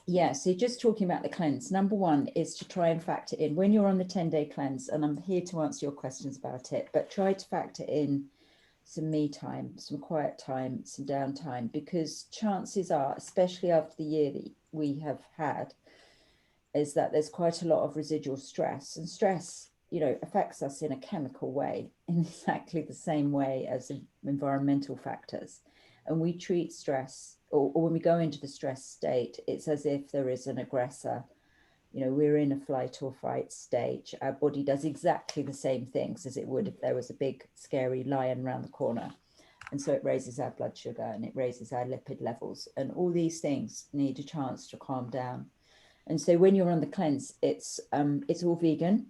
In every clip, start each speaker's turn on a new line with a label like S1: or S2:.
S1: Yeah, so just talking about the cleanse, number one is to try and factor in when you're on the 10-day cleanse, and I'm here to answer your questions about it, but try to factor in some me time, some quiet time, some downtime, because chances are, especially after the year that we have had, is that there's quite a lot of residual stress, and stress, affects us in a chemical way, in exactly the same way as environmental factors. And we treat stress, or when we go into the stress state, it's as if there is an aggressor. We're in a flight or fight stage. Our body does exactly the same things as it would if there was a big scary lion around the corner. And so it raises our blood sugar and it raises our lipid levels, and all these things need a chance to calm down. And so when you're on the cleanse, it's all vegan.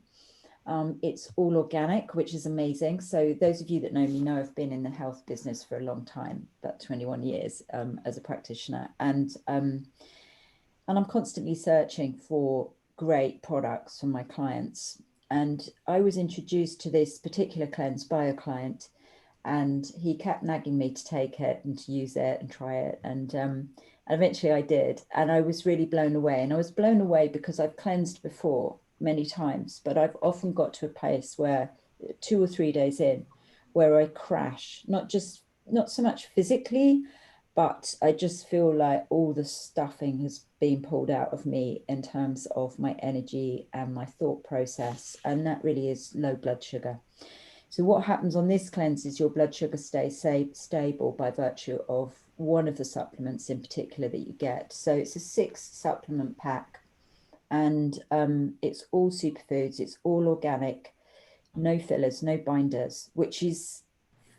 S1: It's all organic, which is amazing. So those of you that know me know I've been in the health business for a long time, about 21 years as a practitioner. And I'm constantly searching for great products for my clients. And I was introduced to this particular cleanse by a client, and he kept nagging me to take it and to use it and try it. And eventually I did. And I was really blown away. And I was blown away because I've cleansed before many times, but I've often got to a place where 2 or 3 days in, where I crash, not so much physically, but I just feel like all the stuffing has been pulled out of me in terms of my energy and my thought process. And that really is low blood sugar. So what happens on this cleanse is your blood sugar stays stable by virtue of one of the supplements in particular that you get. So it's a 6 supplement pack, and it's all superfoods, it's all organic, no fillers, no binders, which is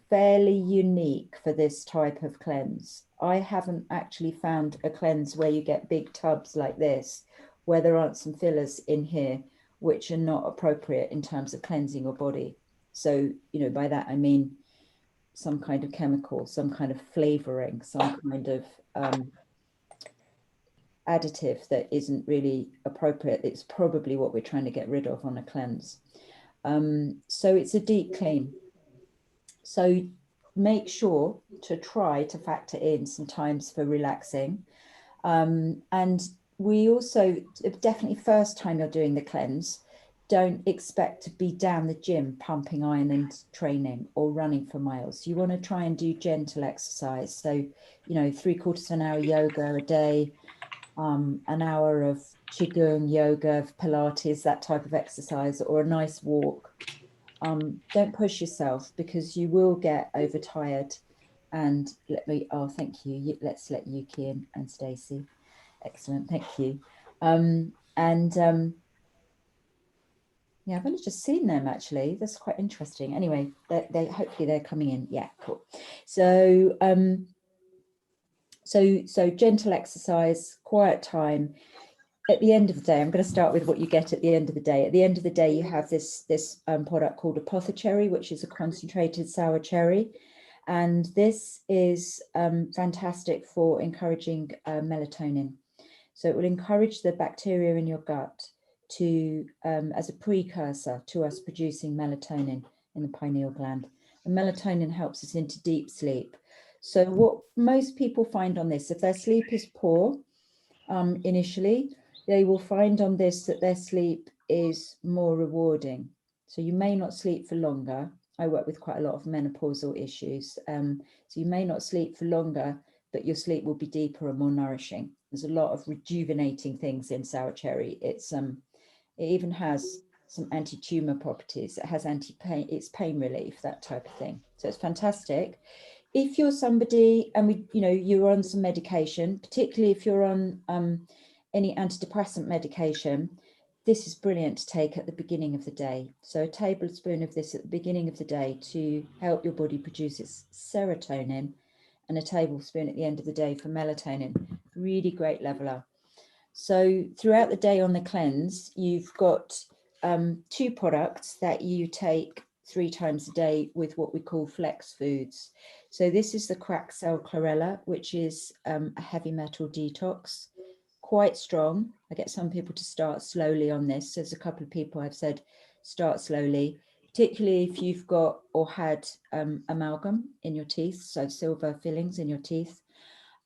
S1: fairly unique for this type of cleanse. I haven't actually found a cleanse where you get big tubs like this, where there aren't some fillers in here, which are not appropriate in terms of cleansing your body. So, by that I mean some kind of chemical, some kind of flavoring, some kind of additive that isn't really appropriate. It's probably what we're trying to get rid of on a cleanse. So it's a deep clean. So make sure to try to factor in some times for relaxing. And we also, definitely first time you're doing the cleanse, don't expect to be down the gym pumping iron and training or running for miles. You want to try and do gentle exercise. So, 3/4 of an hour yoga a day, an hour of qigong, yoga, Pilates, that type of exercise, or a nice walk. Don't push yourself because you will get overtired. And thank you. Let's let Yuki in and Stacey. Excellent, thank you. Yeah, I've only just seen them actually. That's quite interesting. Anyway, they hopefully they're coming in. Yeah, cool. So so gentle exercise, quiet time. At the end of the day, I'm going to start with what you get at the end of the day. At the end of the day, you have this product called Apothecary, which is a concentrated sour cherry. And this is fantastic for encouraging melatonin. So it will encourage the bacteria in your gut to, as a precursor to us producing melatonin in the pineal gland. And melatonin helps us into deep sleep. So what most people find on this, if their sleep is poor initially, they will find on this that their sleep is more rewarding. So you may not sleep for longer. I work with quite a lot of menopausal issues. So you may not sleep for longer, but your sleep will be deeper and more nourishing. There's a lot of rejuvenating things in sour cherry. It even has some anti-tumor properties. It has anti-pain, it's pain relief, that type of thing. So it's fantastic. If you're somebody and you're on some medication, particularly if you're on any antidepressant medication, this is brilliant to take at the beginning of the day. So a tablespoon of this at the beginning of the day to help your body produce its serotonin, and a tablespoon at the end of the day for melatonin. Really great leveler. So throughout the day on the cleanse, you've got 2 products that you take 3 times a day with what we call flex foods. So this is the crack cell chlorella, which is a heavy metal detox, quite strong. I get some people to start slowly on this. There's a couple of people I've said start slowly, particularly if you've got or had amalgam in your teeth, so silver fillings in your teeth.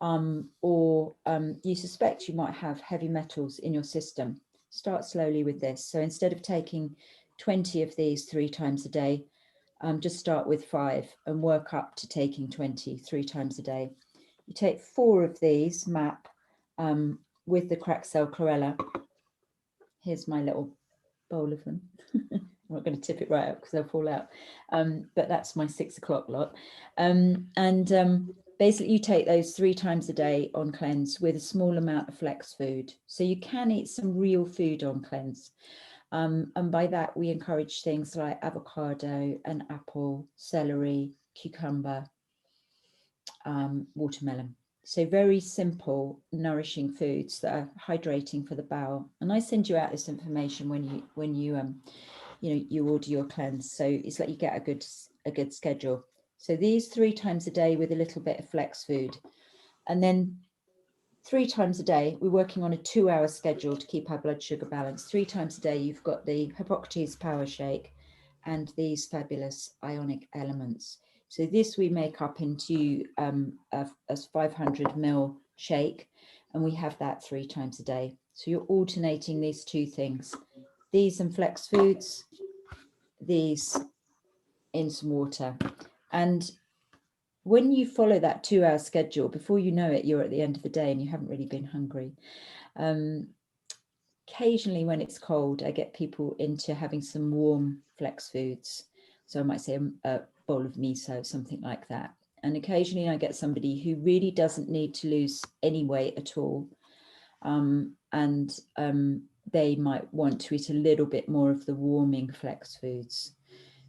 S1: or you suspect you might have heavy metals in your system, start slowly with this. So instead of taking 20 of these 3 times a day, just start with 5 and work up to taking 20 3 times a day. You take 4 of these MAP with the cracked cell chlorella. Here's my little bowl of them. I'm not going to tip it right up because they'll fall out. But that's my 6 o'clock lot. Basically, you take those 3 times a day on cleanse with a small amount of flex food. So you can eat some real food on cleanse. And by that, we encourage things like avocado, an apple, celery, cucumber, watermelon. So very simple, nourishing foods that are hydrating for the bowel. And I send you out this information when you order your cleanse. So it's like you get a good schedule. So these 3 times a day with a little bit of flex food. And then 3 times a day, we're working on a 2-hour schedule to keep our blood sugar balanced. 3 times a day, you've got the Hippocrates Power Shake and these fabulous ionic elements. So this we make up into a 500 ml shake, and we have that 3 times a day. So you're alternating these 2 things, these and flex foods, these in some water. And when you follow that 2-hour schedule, before you know it, you're at the end of the day and you haven't really been hungry. Occasionally when it's cold, I get people into having some warm flex foods. So I might say a bowl of miso, something like that. And occasionally I get somebody who really doesn't need to lose any weight at all. They might want to eat a little bit more of the warming flex foods.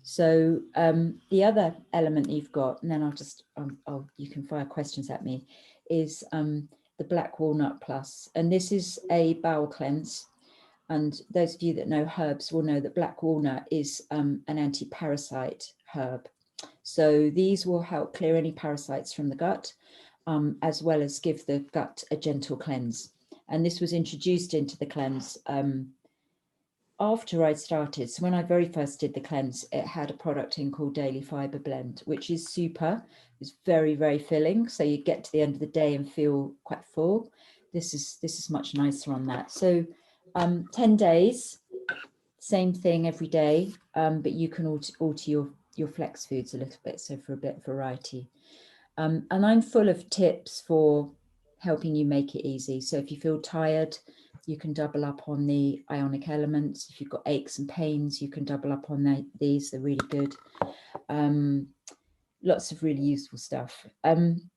S1: So the other element you've got, and then I'll just, you can fire questions at me, is the Black Walnut Plus. And this is a bowel cleanse. And those of you that know herbs will know that black walnut is an anti-parasite herb. So these will help clear any parasites from the gut, as well as give the gut a gentle cleanse. And this was introduced into the cleanse after I started. So when I very first did the cleanse, it had a product in called Daily Fiber Blend, which is super. It's very, very filling. So you get to the end of the day and feel quite full. This is much nicer on that. So 10 days, same thing every day, but you can alter your flex foods a little bit, so for a bit of variety. And I'm full of tips for helping you make it easy. So if you feel tired, you can double up on the ionic elements. If you've got aches and pains, you can double up on these. They're really good. Lots of really useful stuff. I'm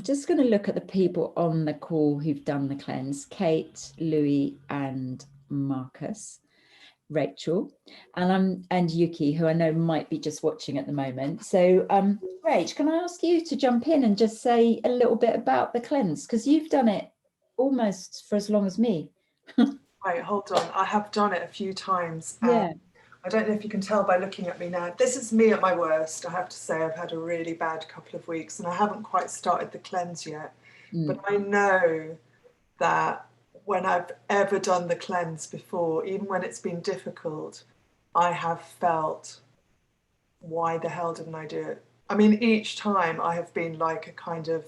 S1: just going to look at the people on the call who've done the cleanse: Kate, Louis, and Marcus, Rachel, and Yuki, who I know might be just watching at the moment. So, Rach, can I ask you to jump in and just say a little bit about the cleanse, because you've done it almost for as long as me.
S2: Right, hold on. I have done it a few times.
S1: Yeah.
S2: I don't know if you can tell by looking at me now. This is me at my worst. I have to say I've had a really bad couple of weeks and I haven't quite started the cleanse yet. But I know that when I've ever done the cleanse before, even when it's been difficult, I have felt, why the hell didn't I do it? I mean, each time I have been like a kind of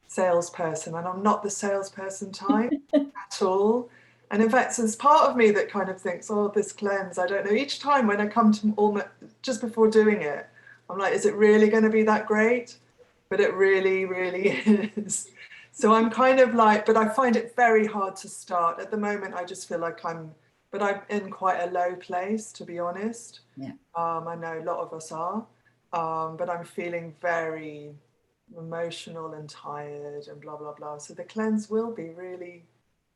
S2: salesperson, and I'm not the salesperson type at all. And in fact, there's part of me that kind of thinks, oh, this cleanse, I don't know. Each time when I come to almost just before doing it, I'm like, is it really going to be that great? But it really, really is. So I'm kind of like, but I find it very hard to start. At the moment, I just feel like I'm in quite a low place, to be honest.
S1: Yeah.
S2: I know a lot of us are, but I'm feeling very emotional and tired and blah, blah, blah. So the cleanse will be really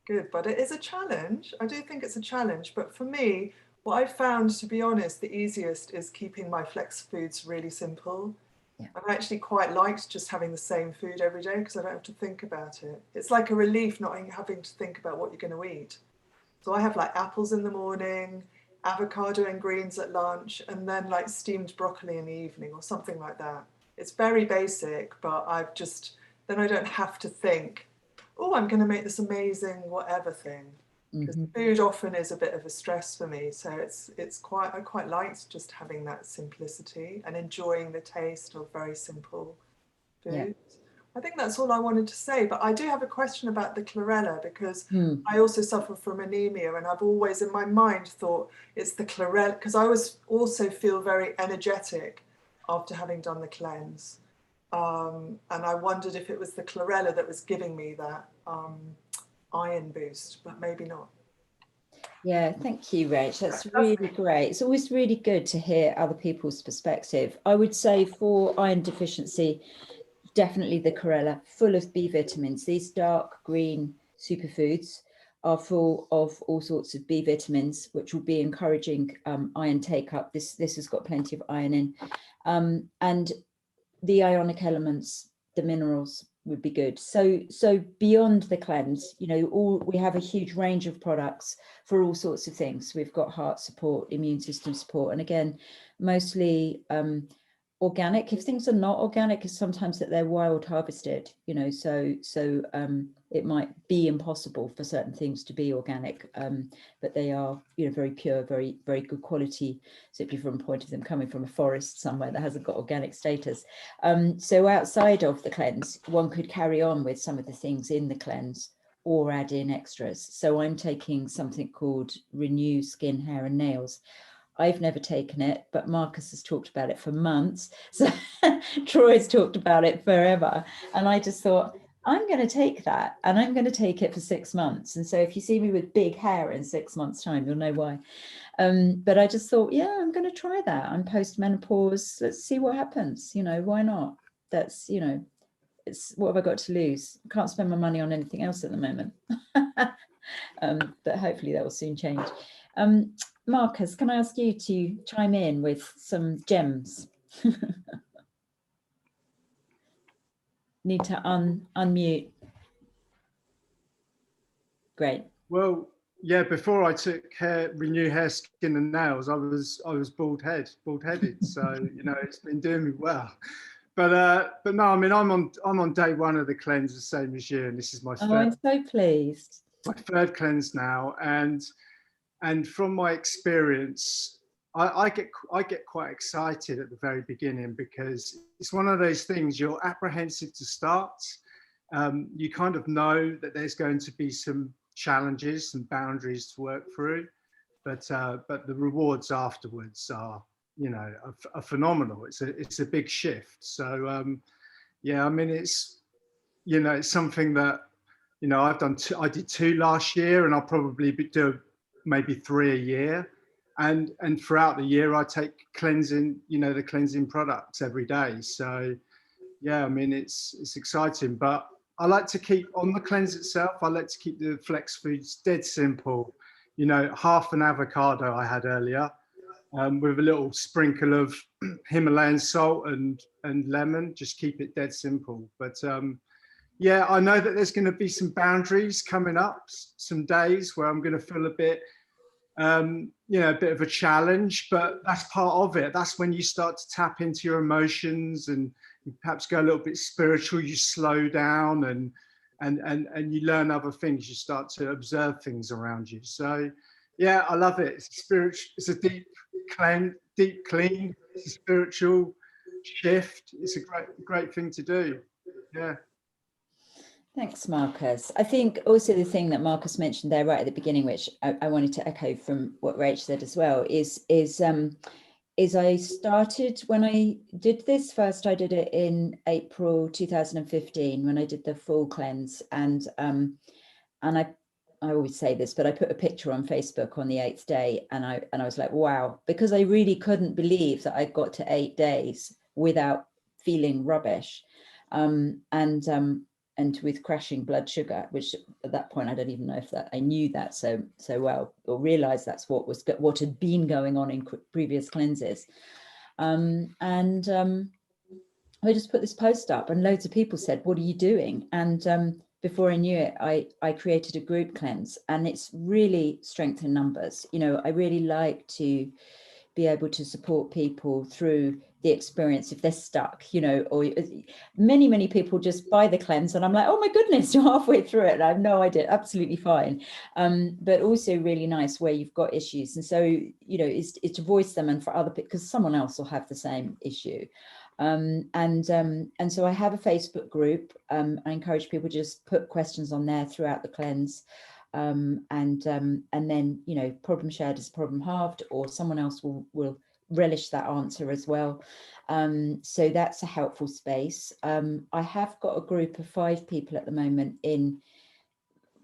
S2: good, but it is a challenge. I do think it's a challenge, but for me, what I found, to be honest, the easiest is keeping my flex foods really simple.
S1: Yeah.
S2: I've actually quite liked just having the same food every day because I don't have to think about it. It's like a relief not having to think about what you're going to eat. So I have like apples in the morning, avocado and greens at lunch, and then like steamed broccoli in the evening or something like that. It's very basic, but then I don't have to think, oh, I'm going to make this amazing whatever thing. Because food often is a bit of a stress for me. So I quite liked just having that simplicity and enjoying the taste of very simple foods.
S1: Yeah.
S2: I think that's all I wanted to say, but I do have a question about the chlorella, because
S1: Mm.
S2: I also suffer from anemia, and I've always in my mind thought it's the chlorella, because I also feel very energetic after having done the cleanse. And I wondered if it was the chlorella that was giving me that iron boost, but maybe not.
S1: Yeah, thank you, Rach. That's really great. It's always really good to hear other people's perspective. I would say for iron deficiency, definitely the chlorella, full of B vitamins. These dark green superfoods are full of all sorts of B vitamins, which will be encouraging iron take up. This has got plenty of iron in. And the ionic elements, the minerals would be good. So beyond the cleanse, you know, we have a huge range of products for all sorts of things. We've got heart support, immune system support, and again, mostly organic. If things are not organic, it's sometimes that they're wild harvested, you know, so it might be impossible for certain things to be organic, but they are, you know, very pure, very, very good quality, simply from a point of them coming from a forest somewhere that hasn't got organic status. So outside of the cleanse, one could carry on with some of the things in the cleanse or add in extras. So I'm taking something called Renew Skin, Hair and Nails. I've never taken it, but Marcus has talked about it for months. So Troy's talked about it forever. And I just thought, I'm going to take that, and I'm going to take it for 6 months. And so if you see me with big hair in 6 months' time, you'll know why. But I just thought, yeah, I'm going to try that. I'm post-menopause. Let's see what happens. You know, why not? That's, you know, it's, what have I got to lose? I can't spend my money on anything else at the moment. But hopefully that will soon change. Marcus, can I ask you to chime in with some gems? Need to unmute. Great.
S3: Well, yeah, before I took Renew Hair, Skin and Nails, I was bald-headed. So, you know, it's been doing me well. But no, I mean, I'm on day one of the cleanse, the same as you, and this is my
S1: Oh, I'm so pleased.
S3: my third cleanse now, and from my experience, I get quite excited at the very beginning, because it's one of those things you're apprehensive to start. You kind of know that there's going to be some challenges, some boundaries to work through, but the rewards afterwards are, you know, are phenomenal. It's a big shift. So yeah, I mean, it's, you know, it's something that, you know, I did 2 last year, and I'll probably do maybe 3 a year. And throughout the year, I take cleansing, you know, the cleansing products every day. So yeah, I mean, it's exciting, but I like to keep on the cleanse itself. I like to keep the flex foods dead simple. You know, half an avocado I had earlier, with a little sprinkle of Himalayan salt and lemon. Just keep it dead simple. But yeah, I know that there's going to be some boundaries coming up, some days where I'm going to feel a bit, you know, a bit of a challenge, but that's part of it. That's when you start to tap into your emotions and perhaps go a little bit spiritual. You slow down and you learn other things. You start to observe things around you. So yeah, I love it. It's a spiritual, it's a deep clean, it's a spiritual shift. It's a great thing to do. Yeah.
S1: Thanks, Marcus. I think also the thing that Marcus mentioned there right at the beginning, which I wanted to echo from what Rach said as well, is I started, when I did this first, I did it in April 2015 when I did the full cleanse, and I always say this, but I put a picture on Facebook on the 8th day, and I was like, wow, because I really couldn't believe that I got to 8 days without feeling rubbish, and with crashing blood sugar, which at that point I don't even know if that I knew that so well, or realized that's what had been going on in previous cleanses. I just put this post up, and loads of people said, what are you doing? And before I knew it, I created a group cleanse, and it's really strength in numbers. You know, I really like to be able to support people through the experience if they're stuck, you know, or many people just buy the cleanse and I'm like, oh my goodness, you're halfway through it and I have no idea, absolutely fine. But also really nice where you've got issues, and so, you know, is to voice them, and for other people, because someone else will have the same issue. And so I have a Facebook group. I encourage people to just put questions on there throughout the cleanse. And then, you know, problem shared is problem halved, or someone else will relish that answer as well. So that's a helpful space. I have got a group of 5 people at the moment in,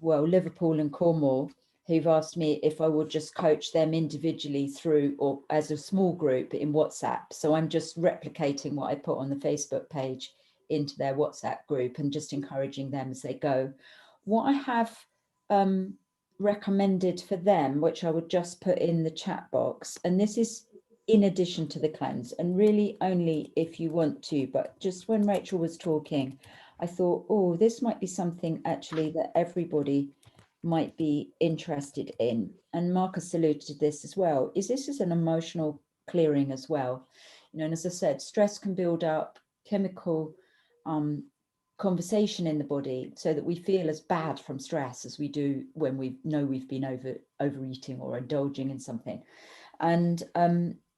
S1: well, Liverpool and Cornwall, who've asked me if I would just coach them individually through, or as a small group in WhatsApp. So I'm just replicating what I put on the Facebook page into their WhatsApp group and just encouraging them as they go. What I have recommended for them, which I would just put in the chat box, and this is in addition to the cleanse, and really only if you want to, but just when Rachel was talking, I thought, oh, this might be something actually that everybody might be interested in. And Marcus alluded to this as well, is this is an emotional clearing as well. You know, and as I said, stress can build up chemical conversation in the body so that we feel as bad from stress as we do when we know we've been overeating or indulging in something. And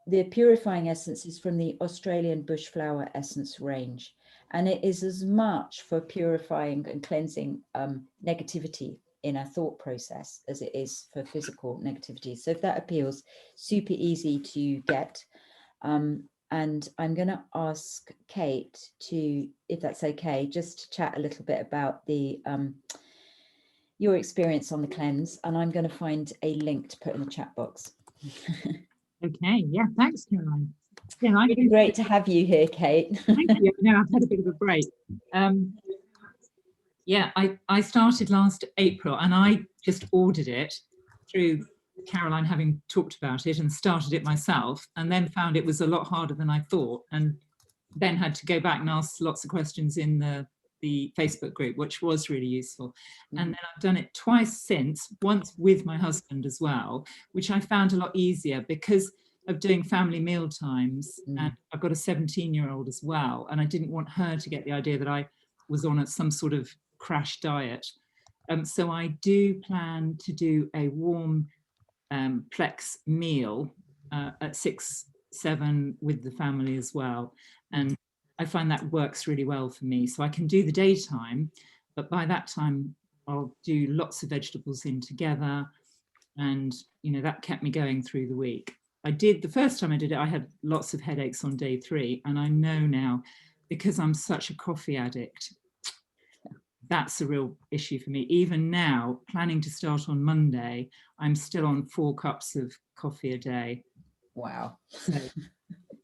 S1: the purifying essence is from the Australian bushflower essence range. And it is as much for purifying and cleansing negativity in our thought process as it is for physical negativity. So if that appeals, super easy to get. And I'm going to ask Kate to, if that's okay, just to chat a little bit about the your experience on the cleanse. And I'm going to find a link to put in the chat box.
S4: Okay, yeah, thanks, Caroline. Yeah,
S1: really great to have you here, Kate.
S4: Thank you. No, I've had a bit of a break. Yeah, I started last April, and I just ordered it through Caroline having talked about it, and started it myself, and then found it was a lot harder than I thought, and then had to go back and ask lots of questions in the Facebook group, which was really useful. And then I've done it twice since, once with my husband as well, which I found a lot easier because of doing family meal times. And I've got a 17-year-old as well, and I didn't want her to get the idea that I was on some sort of crash diet. So I do plan to do a warm Plex meal at 6-7 with the family as well. And I find that works really well for me. So I can do the daytime, but by that time I'll do lots of vegetables in together. And, you know, that kept me going through the week. I did, the first time I did it, I had lots of headaches on day 3. And I know now, because I'm such a coffee addict, that's a real issue for me. Even now, planning to start on Monday, I'm still on 4 cups of coffee a day.
S1: Wow.
S4: So,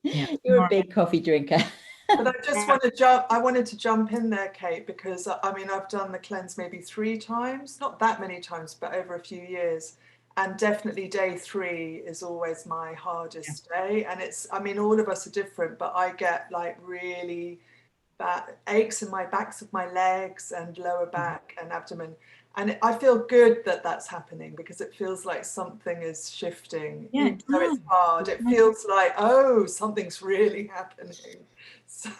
S4: yeah.
S1: You're a big coffee drinker.
S2: But I just want to jump. I wanted to jump in there, Kate, because I mean I've done the cleanse maybe 3 times, not that many times, but over a few years, and definitely day 3 is always my hardest day. And it's, I mean, all of us are different, but I get like really bad aches in my backs of my legs and lower back and abdomen. And I feel good that that's happening, because it feels like something is shifting.
S4: Yeah,
S2: even though it's hard, it feels like, oh, something's really happening. So,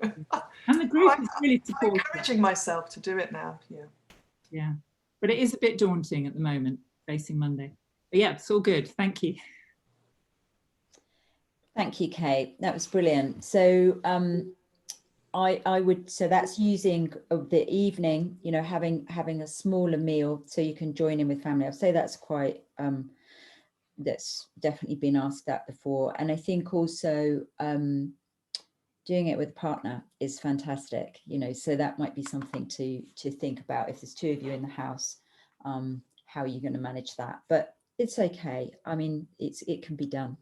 S4: and the group is really supportive.
S2: I'm encouraging myself to do it now.
S4: Yeah, but it is a bit daunting at the moment, facing Monday. But yeah, it's all good. Thank you.
S1: Thank you, Kate. That was brilliant. So I would, so that's using the evening, you know, having a smaller meal so you can join in with family. I'd say that's quite, that's definitely been asked that before. And I think also doing it with a partner is fantastic, you know, so that might be something to think about if there's 2 of you in the house, how are you going to manage that? But it's okay. I mean, it can be done.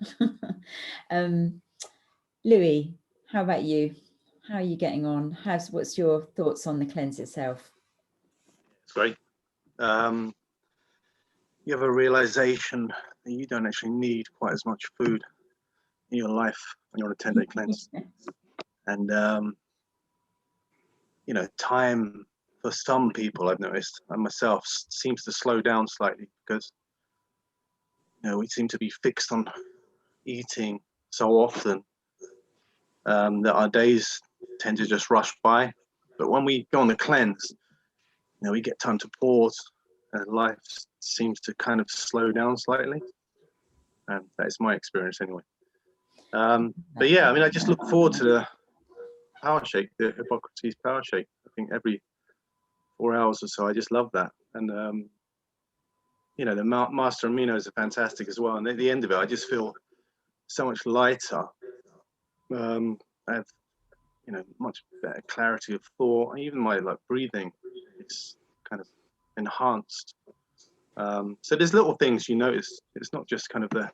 S1: Louis, how about you? How are you getting on? What's your thoughts on the cleanse itself?
S5: It's great. You have a realization that you don't actually need quite as much food in your life when you're on a 10-day cleanse. And, you know, time for some people, I've noticed, and myself, seems to slow down slightly, because, you know, we seem to be fixed on eating so often that our days tend to just rush by. But when we go on the cleanse, you know, we get time to pause, and life seems to kind of slow down slightly. And that is my experience anyway. But yeah, I mean, I just look forward to power shake, the Hippocrates power shake. I think every 4 hours or so. I just love that. And you know, the master aminos are fantastic as well. And at the end of it, I just feel so much lighter. I have, you know, much better clarity of thought. Even my like breathing is kind of enhanced. So there's little things you notice. It's not just kind of the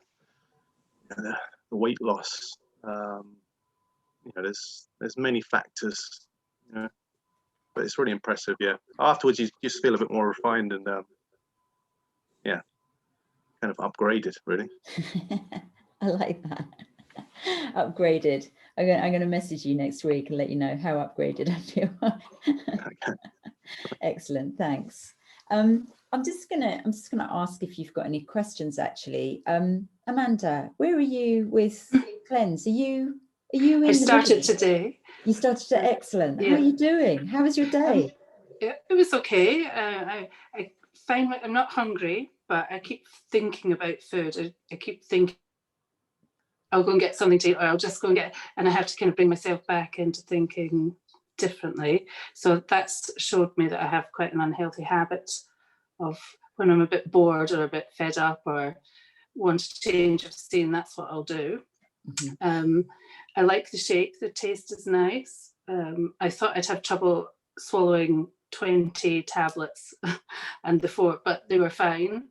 S5: weight loss. You know, there's many factors. You know, but it's really impressive. Yeah. Afterwards, you just feel a bit more refined and yeah, kind of upgraded, really.
S1: I like that. Upgraded. I'm going to message you next week and let you know how upgraded I feel.
S5: Okay.
S1: Excellent, thanks. I'm just gonna ask if you've got any questions. Actually, Amanda, where are you with cleanse? Are you in?
S6: I started today.
S1: You started today. Excellent.
S6: Yeah.
S1: How are you doing? How was your day?
S6: Yeah, it was okay. I find I'm not hungry, but I keep thinking about food. I keep thinking I'll go and get something to eat, or I'll just go and get, and I have to kind of bring myself back into thinking differently. So that's showed me that I have quite an unhealthy habit of when I'm a bit bored or a bit fed up or want a change of scene, that's what I'll do. Mm-hmm. I like the shake, the taste is nice. I thought I'd have trouble swallowing 20 tablets and but they were fine.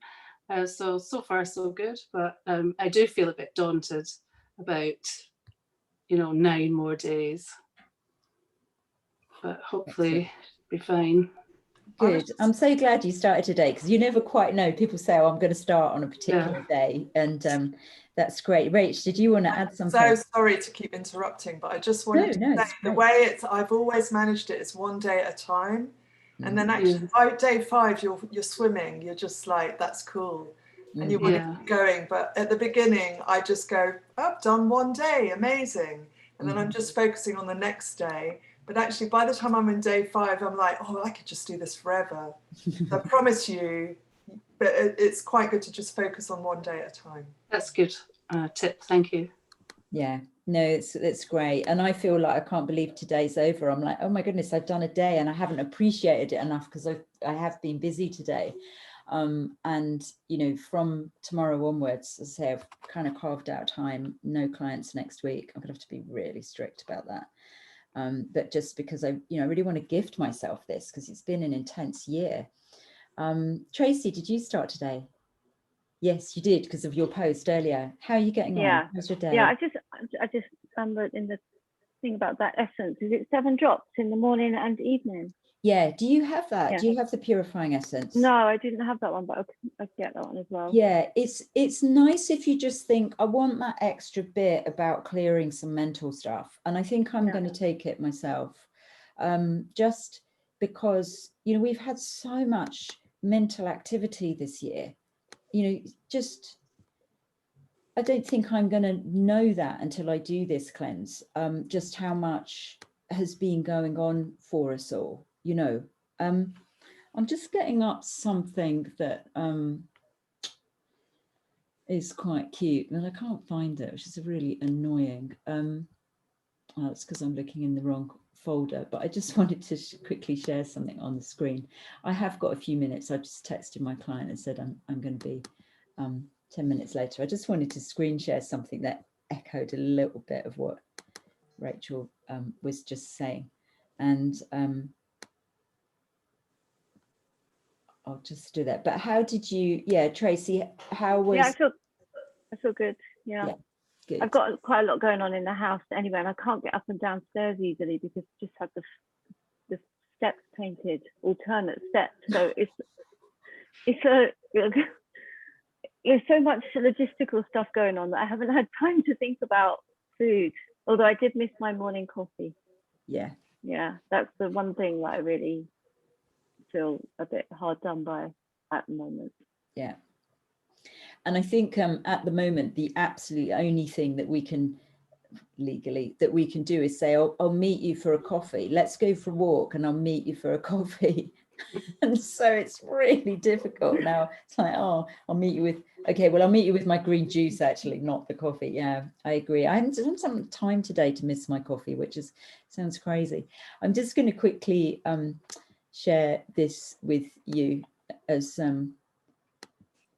S6: So far so good, but I do feel a bit daunted about, 9 more days, but hopefully be fine.
S1: Good. I'm so glad you started today, because you never quite know. People say, oh, I'm going to start on a particular day, and that's great. Rach, did you want to add something?
S2: So sorry to keep interrupting, but I just wanted to say the way I've always managed it is one day at a time. And then actually by day 5, you're swimming, you're just like, that's cool. And you want to keep going. But at the beginning, I just go, I've done one day, amazing. And then I'm just focusing on the next day. But actually, by the time I'm in day 5, I'm like, oh, I could just do this forever. I promise you, but it's quite good to just focus on one day at a time.
S6: That's good tip. Thank you.
S1: Yeah, no, it's great. And I feel like I can't believe today's over. I'm like, oh my goodness, I've done a day and I haven't appreciated it enough because I have been busy today. And, from tomorrow onwards, as I say, I've kind of carved out time, no clients next week. I'm going to have to be really strict about that. But just because I really want to gift myself this, because it's been an intense year. Tracy, did you start today? Yes, you did, because of your post earlier. How are you getting on? How's your day?
S7: Yeah, I just in the thing about that essence. Is it 7 drops in the morning and evening?
S1: Yeah. Do you have that? Yeah. Do you have the purifying essence?
S7: No, I didn't have that one, but I get that one as well.
S1: Yeah, it's nice if you just think, I want that extra bit about clearing some mental stuff. And I think I'm going to take it myself. Just because, we've had so much mental activity this year. I don't think I'm going to know that until I do this cleanse, just how much has been going on for us all, I'm just getting up something that is quite cute, and I can't find it, which is really annoying. It's because I'm looking in the wrong folder, but I just wanted to quickly share something on the screen. I have got a few minutes. I just texted my client and said I'm going to be 10 minutes later. I just wanted to screen share something that echoed a little bit of what Rachel was just saying. And I'll just do that. But how did you, Tracy, how was...
S7: Yeah, I feel good. Yeah. Good. I've got quite a lot going on in the house anyway, and I can't get up and downstairs easily because I just have the steps painted, alternate steps. So there's so much logistical stuff going on that I haven't had time to think about food, although I did miss my morning coffee. Yeah, that's the one thing that I really feel a bit hard done by at the moment.
S1: Yeah, and I think at the moment the absolute only thing that we can legally do is say, I'll meet you for a coffee, let's go for a walk and I'll meet you for a coffee. And so it's really difficult now. It's like, oh, I'll meet you with, okay, well, I'll meet you with my green juice, actually, not the coffee. Yeah, I agree. I haven't done some time today to miss my coffee, which is sounds crazy. I'm just going to quickly share this with you as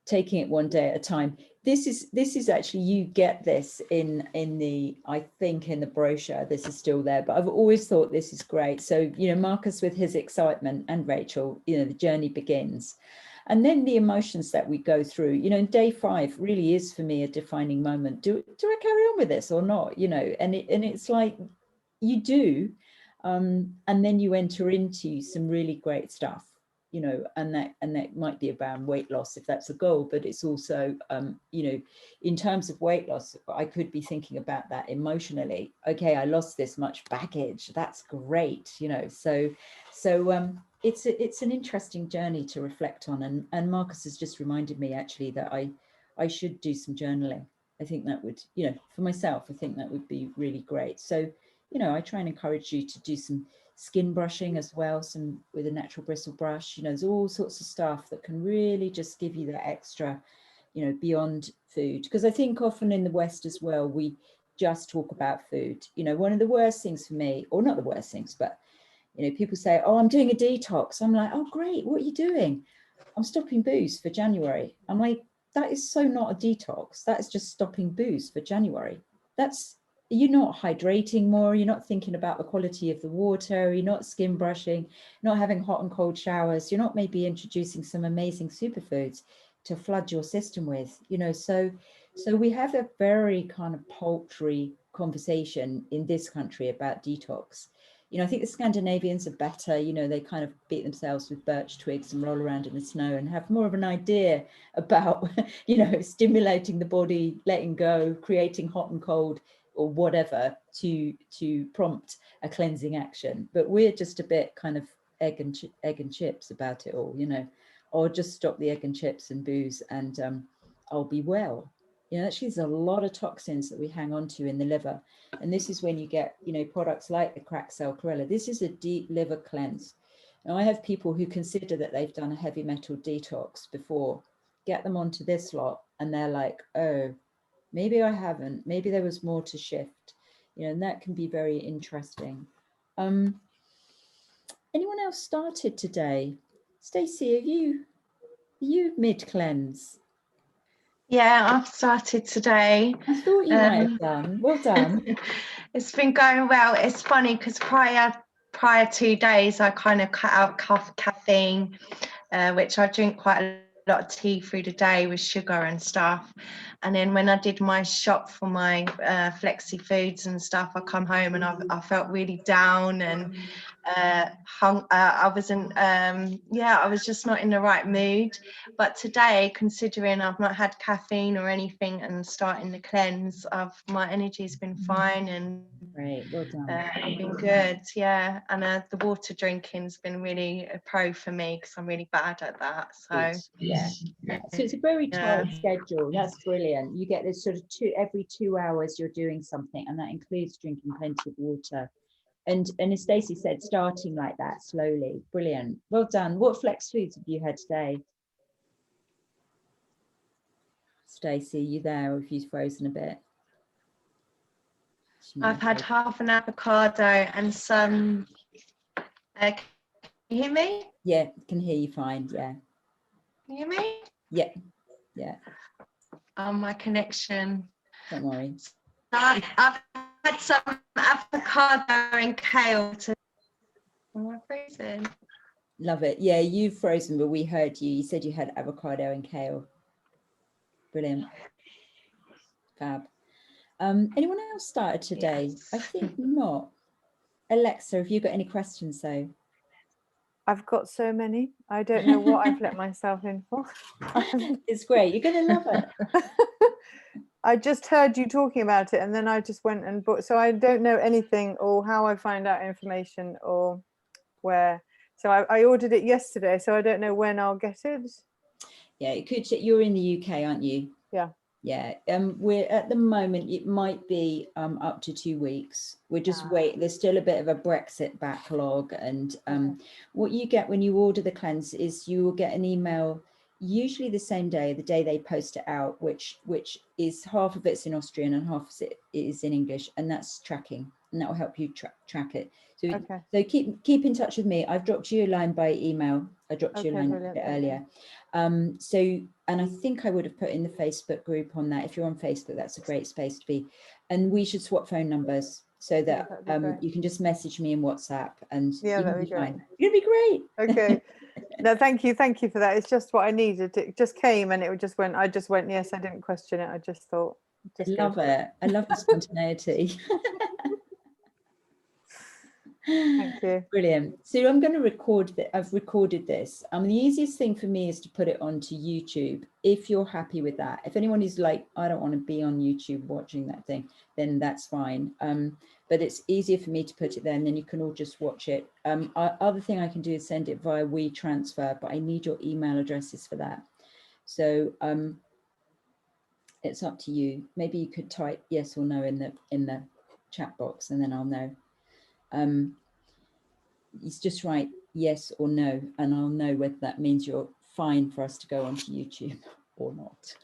S1: taking it one day at a time. This is actually, you get this in the, I think in the brochure, this is still there, but I've always thought this is great. So, you know, Marcus with his excitement and Rachel, you know, the journey begins. And then the emotions that we go through, you know, day 5 really is for me a defining moment. Do I carry on with this or not? You know, and it's like you do, and then you enter into some really great stuff, you know, and that might be about weight loss if that's a goal, but it's also, you know, in terms of weight loss, I could be thinking about that emotionally. Okay, I lost this much baggage. That's great, you know. So it's an interesting journey to reflect on, and Marcus has just reminded me actually that I should do some journaling. I think that would, you know, for myself, I think that would be really great. So, you know, I try and encourage you to do some skin brushing as well, some with a natural bristle brush. You know, there's all sorts of stuff that can really just give you that extra, you know, beyond food. Because I think often in the West as well, we just talk about food. You know, one of the worst things for me, or not the worst things, but, you know, people say, oh, I'm doing a detox. I'm like, oh, great. What are you doing? I'm stopping booze for January. I'm like, that is so not a detox. That is just stopping booze for January. You're not hydrating more, you're not thinking about the quality of the water, you're not skin brushing, not having hot and cold showers, you're not maybe introducing some amazing superfoods to flood your system with, you know. So we have a very kind of paltry conversation in this country about detox. You know, I think the Scandinavians are better, you know, they kind of beat themselves with birch twigs and roll around in the snow and have more of an idea about, you know, stimulating the body, letting go, creating hot and cold or whatever to prompt a cleansing action. But we're just a bit kind of egg and chips about it all, you know, or just stop the egg and chips and booze and I'll be well. You know, actually there's a lot of toxins that we hang on to in the liver. And this is when you get, you know, products like the cracked cell chlorella. This is a deep liver cleanse. Now I have people who consider that they've done a heavy metal detox before, get them onto this lot and they're like, oh, maybe I haven't, maybe there was more to shift, you know, and that can be very interesting. Anyone else started today? Stacey, are you mid-cleanse?
S8: Yeah, I've started today.
S1: I thought you might have done. Well done.
S8: It's been going well. It's funny because prior 2 days I kind of cut out caffeine, which I drink quite a lot of tea through the day with sugar and stuff. And then when I did my shop for my flexi foods and stuff, I come home and I felt really down and I wasn't I was just not in the right mood. But today, considering I've not had caffeine or anything and starting the cleanse, my energy's been fine and
S1: great, well done.
S8: Been good, yeah. And the water drinking's been really a pro for me because I'm really bad at that. So
S1: yeah. So it's a very tight schedule. That's brilliant. You get this sort of every 2 hours you're doing something, and that includes drinking plenty of water. And as Stacey said, starting like that slowly. Brilliant. Well done. What flex foods have you had today? Stacey, you there, or have you frozen a bit?
S8: I've had half an avocado and some. Can you hear me?
S1: Yeah, can hear you fine. Yeah.
S8: Can you hear me?
S1: Yeah. Yeah.
S8: My connection.
S1: Don't worry.
S8: I've had some avocado and kale. Am I frozen?
S1: Love it. Yeah, you've frozen, but we heard you. You said you had avocado and kale. Brilliant. Fab. Anyone else started today? Yes. I think not. Alexa, have you got any questions though?
S9: I've got so many. I don't know what I've let myself in for.
S1: It's great. You're going to love it.
S9: I just heard you talking about it and then I just went and bought. So I don't know anything or how I find out information or where. So I ordered it yesterday. So I don't know when I'll get it.
S1: Yeah, it could. You're in the UK, aren't you?
S9: Yeah.
S1: Yeah, we're at the moment, it might be up to 2 weeks. We're just waiting. There's still a bit of a Brexit backlog. And what you get when you order the cleanse is you will get an email, usually the same day, the day they post it out, which is half of it's in Austrian and half of it is in English. And that's tracking, and that will help you track it. So, so keep in touch with me. I've dropped you a line by email. I dropped you a line a bit earlier. And I think I would have put in the Facebook group on that. If you're on Facebook, that's a great space to be. And we should swap phone numbers so that you can just message me in WhatsApp, and
S9: that'd be great.
S1: It'd be great.
S9: Okay. No, thank you for that. It's just what I needed. It just came and it just went. I just went, yes. I didn't question it. I just thought.
S1: I love it. I love the spontaneity.
S9: Thank you.
S1: Brilliant. So I'm going to record that. I've recorded this. The easiest thing for me is to put it onto YouTube. If you're happy with that, if anyone is like, I don't want to be on YouTube watching that thing, then that's fine. But it's easier for me to put it there, and then you can all just watch it. Other thing I can do is send it via WeTransfer, but I need your email addresses for that. So it's up to you. Maybe you could type yes or no in the chat box, and then I'll know. It's just write yes or no, and I'll know whether that means you're fine for us to go onto YouTube or not.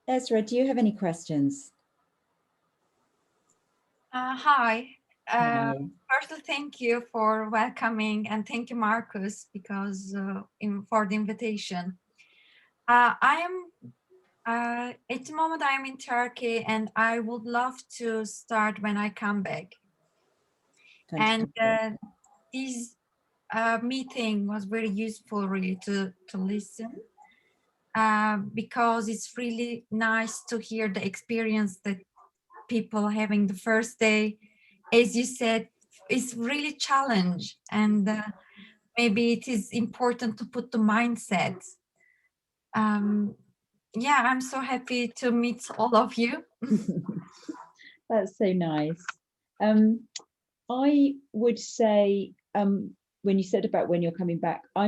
S1: Ezra, do you have any questions?
S10: Hi. First, thank you for welcoming, and thank you, Marcus, because for the invitation. I am at the moment I am in Turkey, and I would love to start when I come back. Fantastic. And this meeting was very useful, really, to listen, because it's really nice to hear the experience that people having the first day. As you said, it's really challenge, and maybe it is important to put the mindset. Yeah, I'm so happy to meet all of you.
S1: That's so nice. I would say, when you said about when you're coming back, I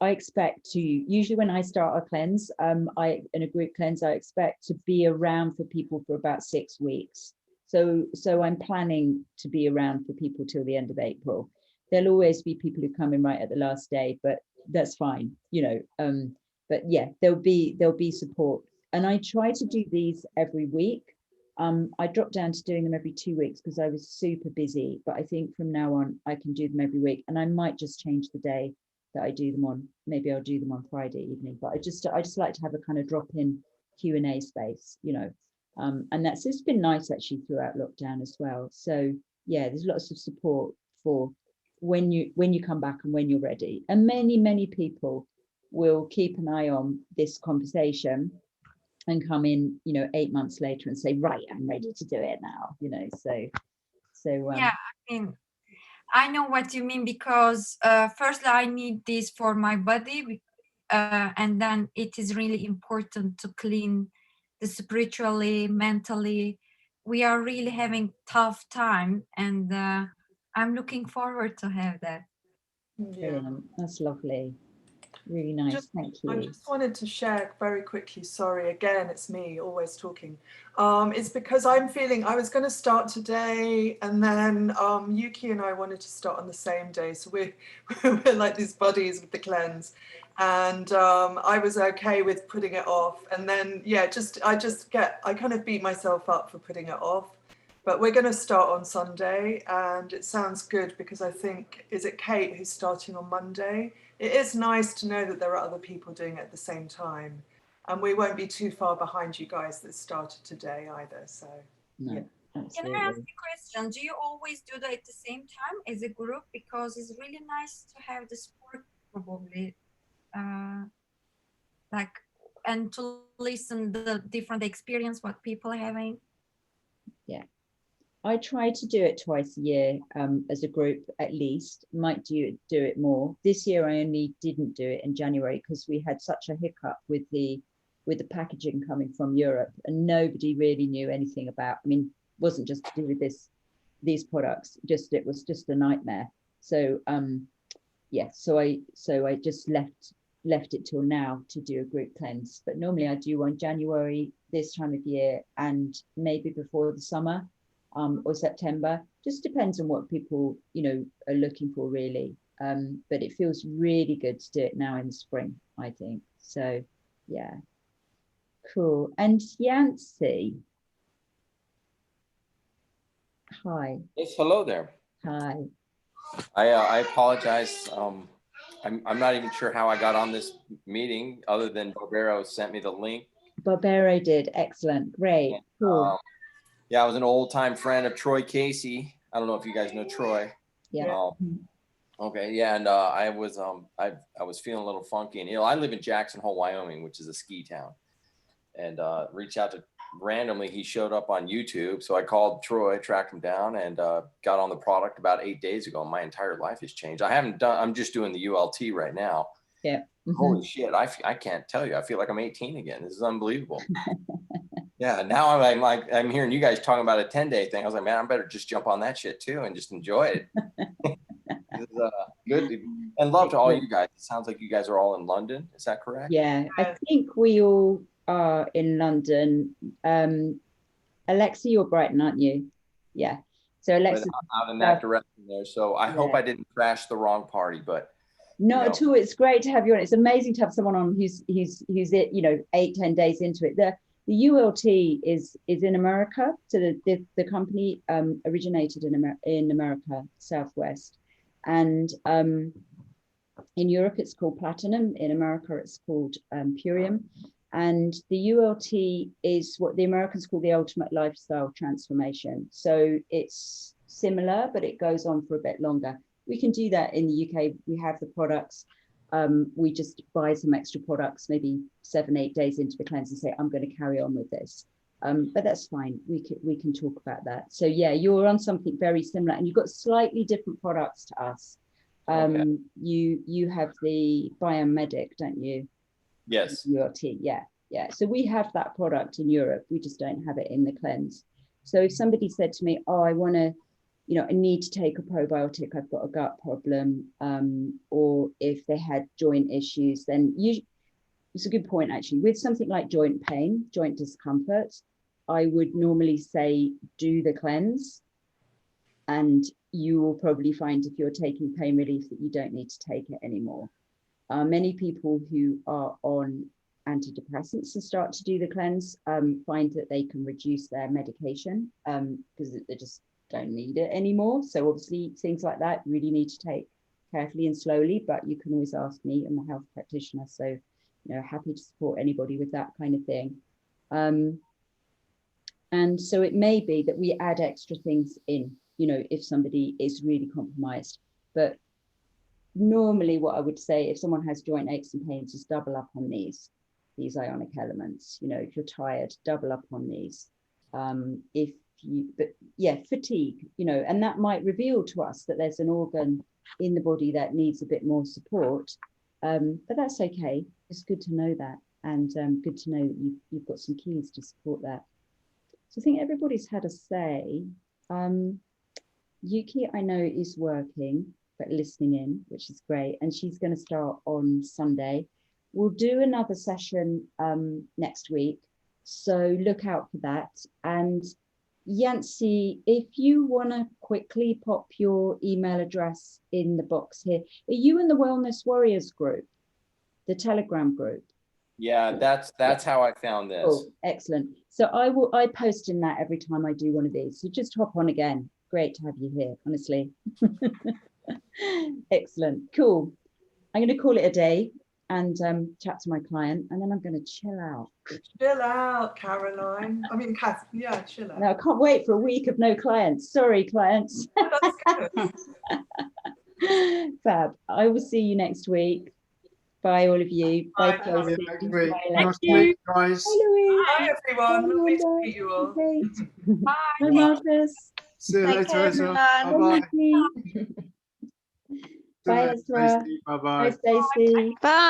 S1: expect to, usually when I start a cleanse, in a group cleanse, I expect to be around for people for about 6 weeks. So I'm planning to be around for people till the end of April. There'll always be people who come in right at the last day, but that's fine, you know. But yeah, there'll be support. And I try to do these every week. I dropped down to doing them every 2 weeks because I was super busy, but I think from now on I can do them every week, and I might just change the day that I do them on. Maybe I'll do them on Friday evening, but I just like to have a kind of drop-in Q&A space, you know. And it's been nice actually throughout lockdown as well. So yeah, there's lots of support for when you come back and when you're ready. And many people will keep an eye on this conversation and come in, you know, 8 months later and say, right, I'm ready to do it now, you know. Yeah,
S10: I mean, I know what you mean, because firstly I need this for my body, and then it is really important to clean the spiritually, mentally. We are really having tough time, and I'm looking forward to have that.
S1: Yeah, that's lovely. Really nice. Thank you.
S2: I just wanted to share very quickly, sorry, again, it's me always talking. It's because I'm feeling, I was going to start today, and then Yuki and I wanted to start on the same day. So we're like these buddies with the cleanse. And I was okay with putting it off. And then, yeah, I kind of beat myself up for putting it off. But we're going to start on Sunday, and it sounds good because I think, is it Kate who's starting on Monday? It is nice to know that there are other people doing it at the same time, and we won't be too far behind you guys that started today either. So,
S1: no,
S2: yeah.
S1: Absolutely.
S10: Can I ask you a question? Do you always do that at the same time as a group? Because it's really nice to have the support, probably, and to listen the different experience what people are having.
S1: Yeah. I try to do it twice a year as a group, at least. Might do it more. This year I only didn't do it in January because we had such a hiccup with the packaging coming from Europe, and nobody really knew anything about. I mean, it wasn't just to do with these products. It was just a nightmare. So yeah, so I just left left it till now to do a group cleanse. But normally I do one January, this time of year, and maybe before the summer, or September. Just depends on what people, you know, are looking for really. But it feels really good to do it now in the spring, I think. So yeah, cool. And Yancy, hi.
S11: Yes, hello there.
S1: Hi.
S11: I apologize. I'm not even sure how I got on this meeting, other than Barbero sent me the link.
S1: Barbero did. Excellent. Great.
S11: And,
S1: cool.
S11: Yeah, I was an old time friend of Troy Casey. I don't know if you guys know Troy.
S1: Yeah.
S11: Okay. Yeah, and I was feeling a little funky and ill. I live in Jackson Hole, Wyoming, which is a ski town, and reached out to. Randomly, he showed up on YouTube, so I called Troy, tracked him down, and got on the product about 8 days ago. My entire life has changed. I'm just doing the ULT right now.
S1: Yeah.
S11: Holy shit, I can't tell you. I feel like I'm 18 again. This is unbelievable. Yeah, now I'm hearing you guys talking about a 10-day thing. I was like, man, I better just jump on that shit too and just enjoy it. It's good, and love to all you guys. It sounds like you guys are all in London. Is that correct?
S1: Yeah, I think we all are in London. Alexa, you're Brighton, aren't you? Yeah. So Alexa,
S11: out in that direction there. So I hope I didn't crash the wrong party, but
S1: not at all. It's great to have you on. It's amazing to have someone on who's it, you know, 8-10 days into it. The ULT is in America. So the company originated in America, Southwest, and in Europe it's called Platinum. In America it's called Purium. And the ULT is what the Americans call the ultimate lifestyle transformation. So it's similar, but it goes on for a bit longer. We can do that in the UK. We have the products. We just buy some extra products, maybe 7-8 days into the cleanse, and say, I'm going to carry on with this. But that's fine. We can talk about that. So yeah, you're on something very similar, and you've got slightly different products to us. Okay. You have the Biomedic, don't you?
S11: Yes.
S1: ULT, yeah. So we have that product in Europe. We just don't have it in the cleanse. So if somebody said to me, oh, I want to, you know, I need to take a probiotic, I've got a gut problem, or if they had joint issues, then it's a good point actually. With something like joint pain, joint discomfort, I would normally say do the cleanse, and you will probably find if you're taking pain relief that you don't need to take it anymore. Many people who are on antidepressants and start to do the cleanse find that they can reduce their medication because they just don't need it anymore. So obviously things like that really need to take carefully and slowly, but you can always ask me. I'm a health practitioner, so you know, happy to support anybody with that kind of thing. And so it may be that we add extra things in, you know, if somebody is really compromised. But normally what I would say, if someone has joint aches and pains, is double up on these ionic elements. You know, if you're tired, double up on these. But yeah, fatigue, you know, and that might reveal to us that there's an organ in the body that needs a bit more support. But that's okay. It's good to know that, and good to know that you've got some keys to support that. So I think everybody's had a say. Yuki, I know, is working, but listening in, which is great. And she's going to start on Sunday. We'll do another session next week. So look out for that. And Yancy, if you want to quickly pop your email address in the box here. Are you in the Wellness Warriors group, the Telegram group?
S11: Yeah, that's how I found this.
S1: Oh, excellent. So I post in that every time I do one of these. So just hop on again. Great to have you here, honestly. Excellent. Cool. I'm going to call it a day and chat to my client, and then I'm going to chill out.
S2: Chill out, Caroline. I mean, Kath, yeah, chill out.
S1: No, I can't wait for a week of no clients. Sorry, clients.
S2: That's
S1: good. Fab. I will see you next week. Bye, all of you. Bye, Chelsea.
S3: Bye,
S1: Alexa.
S3: guys.
S1: Bye, Louise.
S2: Bye, everyone. Lovely to meet you all.
S10: Bye.
S1: Bye, Marcus.
S3: See you later, Ezra.
S8: everyone.
S3: Bye-bye.
S1: Bye, Ezra.
S3: Bye-bye.
S1: Bye, Stacey.
S8: Bye.